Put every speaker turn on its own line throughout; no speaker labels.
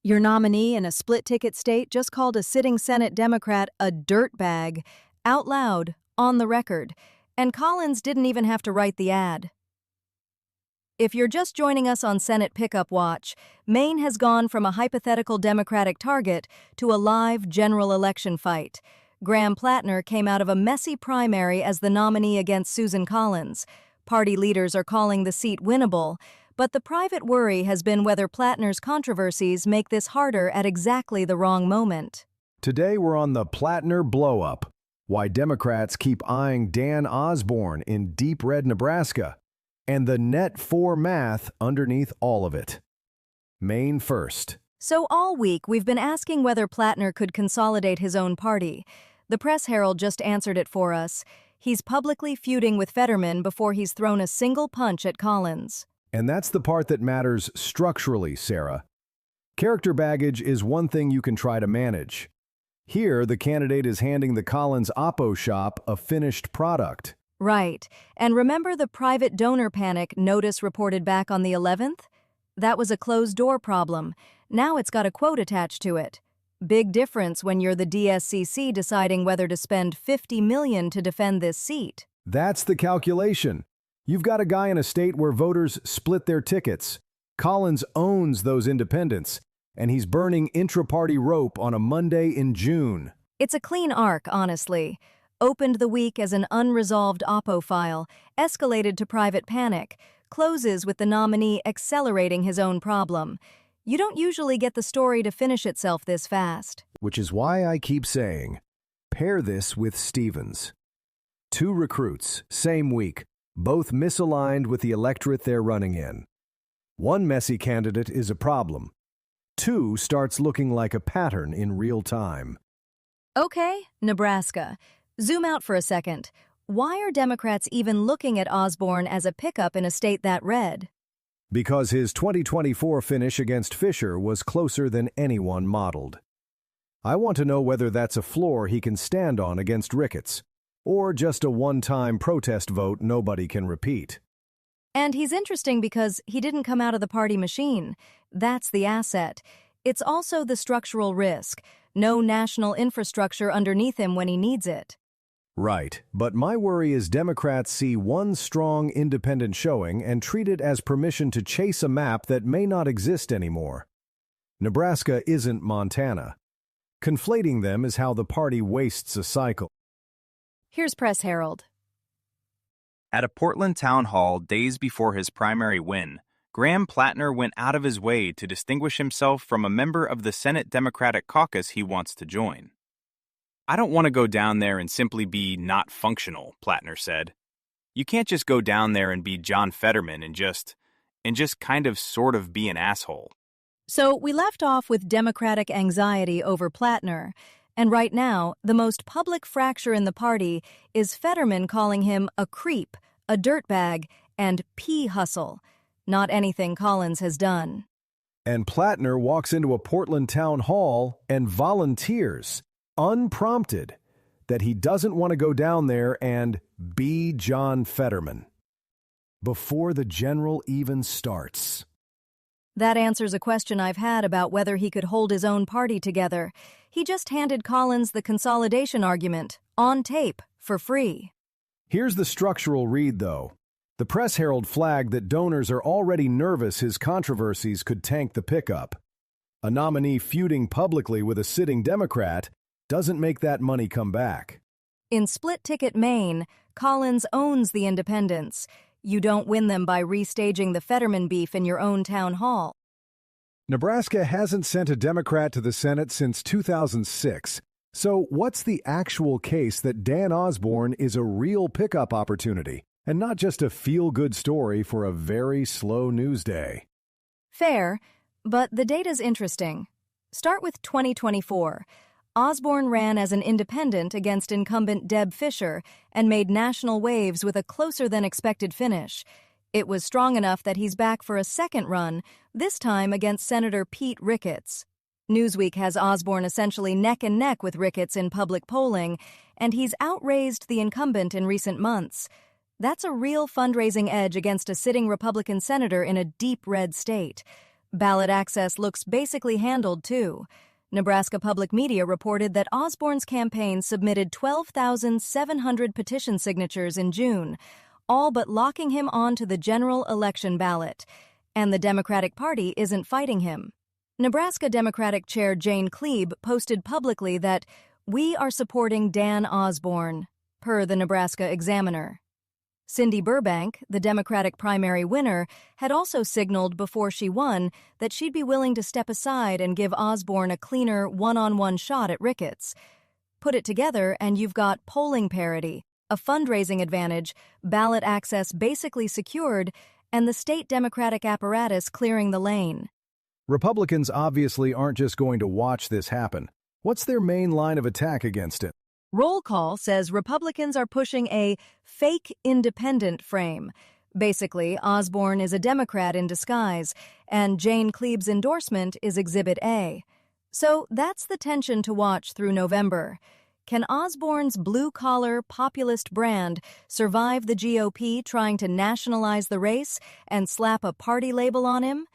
Your nominee in a split-ticket state just called a sitting Senate Democrat a dirtbag, out loud, on the record, and Collins didn't even have to write the ad. If you're just joining us on Senate Pickup Watch, Maine has gone from a hypothetical Democratic target to a live general election fight. Graham Platner came out of a messy primary as the nominee against Susan Collins. Party leaders are calling the seat winnable, but the private worry has been whether Platner's controversies make this harder at exactly the wrong moment.
Today we're on the Platner blow-up, why Democrats keep eyeing Dan Osborn in deep red Nebraska, and the net 4 math underneath all of it. Maine first.
So all week we've been asking whether Platner could consolidate his own party. The Press Herald just answered it for us. He's publicly feuding with Fetterman before he's thrown a single punch at Collins.
And that's the part that matters structurally, Sarah. Character baggage is one thing you can try to manage. Here, the candidate is handing the Collins Oppo shop a finished product.
Right. And remember the private donor panic notice reported back on the 11th? That was a closed-door problem. Now it's got a quote attached to it. Big difference when you're the DSCC deciding whether to spend $50 million to defend this seat.
That's the calculation. You've got a guy in a state where voters split their tickets. Collins owns those independents, and he's burning intra-party rope on a Monday in June.
It's a clean arc, honestly. Opened the week as an unresolved Oppo file, escalated to private panic, closes with the nominee accelerating his own problem. You don't usually get the story to finish itself this fast.
Which is why I keep saying, pair this with Stevens. 2 recruits, same week, both misaligned with the electorate they're running in. 1 messy candidate is a problem. 2 starts looking like a pattern in real time.
Okay, Nebraska. Zoom out for a second. Why are Democrats even looking at Osborn as a pickup in a state that red?
Because his 2024 finish against Fisher was closer than anyone modeled. I want to know whether that's a floor he can stand on against Ricketts, or just a one-time protest vote nobody can repeat.
And he's interesting because he didn't come out of the party machine. That's the asset. It's also the structural risk. No national infrastructure underneath him when he needs it.
Right, but my worry is Democrats see one strong independent showing and treat it as permission to chase a map that may not exist anymore. Nebraska isn't Montana. Conflating them is how the party wastes a cycle.
Here's Press Herald.
At a Portland town hall days before his primary win, Graham Platner went out of his way to distinguish himself from a member of the Senate Democratic caucus he wants to join. "I don't want to go down there and simply be not functional," Platner said. "You can't just go down there and be John Fetterman and just kind of sort of be an asshole."
So we left off with Democratic anxiety over Platner. And right now, the most public fracture in the party is Fetterman calling him a creep, a dirtbag, and pea-hustle. Not anything Collins has done.
And Platner walks into a Portland town hall and volunteers, unprompted, that he doesn't want to go down there and be John Fetterman. Before the general even starts.
That answers a question I've had about whether he could hold his own party together. He just handed Collins the consolidation argument, on tape, for free.
Here's the structural read, though. The Press Herald flagged that donors are already nervous his controversies could tank the pickup. A nominee feuding publicly with a sitting Democrat doesn't make that money come back.
In split-ticket Maine, Collins owns the independents. You don't win them by restaging the Fetterman beef in your own town hall.
Nebraska hasn't sent a Democrat to the Senate since 2006. So what's the actual case that Dan Osborn is a real pickup opportunity and not just a feel-good story for a very slow news day?
Fair, but the data's interesting. Start with 2024. Osborn ran as an independent against incumbent Deb Fisher and made national waves with a closer-than-expected finish. It was strong enough that he's back for a second run, this time against Senator Pete Ricketts. Newsweek has Osborn essentially neck and neck with Ricketts in public polling, and he's outraised the incumbent in recent months. That's a real fundraising edge against a sitting Republican senator in a deep red state. Ballot access looks basically handled, too. Nebraska Public Media reported that Osborn's campaign submitted 12,700 petition signatures in June, all but locking him onto the general election ballot. And the Democratic Party isn't fighting him. Nebraska Democratic Chair Jane Klebe posted publicly that we are supporting Dan Osborn, per the Nebraska Examiner. Cindy Burbank, the Democratic primary winner, had also signaled before she won that she'd be willing to step aside and give Osborn a cleaner one-on-one shot at Ricketts. Put it together and you've got polling parity, a fundraising advantage, ballot access basically secured, and the state Democratic apparatus clearing the lane.
Republicans obviously aren't just going to watch this happen. What's their main line of attack against it?
Roll Call says Republicans are pushing a fake independent frame. Basically, Osborn is a Democrat in disguise, and Jane Klebe's endorsement is Exhibit A. So that's the tension to watch through November. Can Osborn's blue-collar, populist brand survive the GOP trying to nationalize the race and slap a party label on him?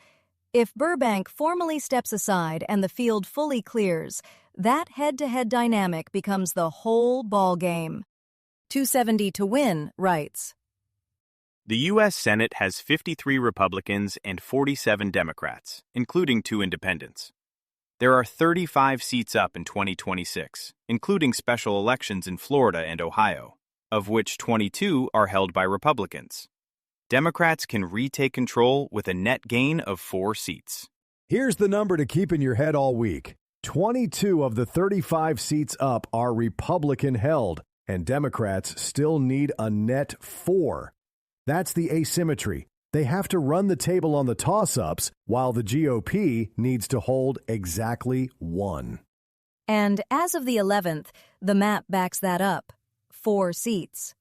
If Burbank formally steps aside and the field fully clears, that head-to-head dynamic becomes the whole ballgame. 270 to win writes,
The U.S. Senate has 53 Republicans and 47 Democrats, including 2 independents. There are 35 seats up in 2026, including special elections in Florida and Ohio, of which 22 are held by Republicans. Democrats can retake control with a net gain of 4 seats.
Here's the number to keep in your head all week. 22 of the 35 seats up are Republican-held, and Democrats still need a net 4. That's the asymmetry. They have to run the table on the toss-ups, while the GOP needs to hold exactly 1.
And as of the 11th, the map backs that up. 4 seats.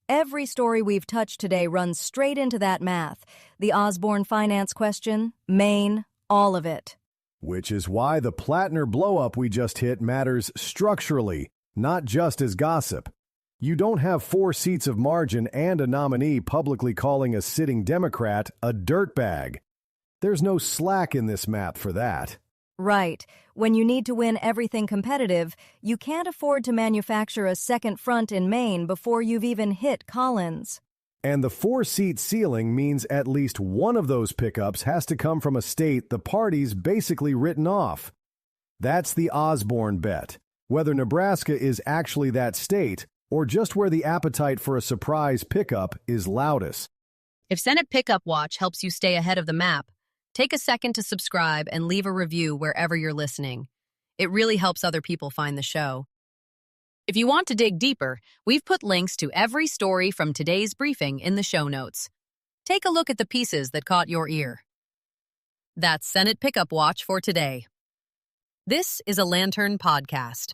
Every story we've touched today runs straight into that math. The Osborn finance question, Maine, all of it.
Which is why the Platner blow-up we just hit matters structurally, not just as gossip. You don't have 4 seats of margin and a nominee publicly calling a sitting Democrat a dirtbag. There's no slack in this map for that.
Right. When you need to win everything competitive, you can't afford to manufacture a second front in Maine before you've even hit Collins.
And the 4-seat ceiling means at least one of those pickups has to come from a state the party's basically written off. That's the Osborn bet, whether Nebraska is actually that state or just where the appetite for a surprise pickup is loudest.
If Senate Pickup Watch helps you stay ahead of the map, take a second to subscribe and leave a review wherever you're listening. It really helps other people find the show. If you want to dig deeper, we've put links to every story from today's briefing in the show notes. Take a look at the pieces that caught your ear. That's Senate Pickup Watch for today. This is a Lantern podcast.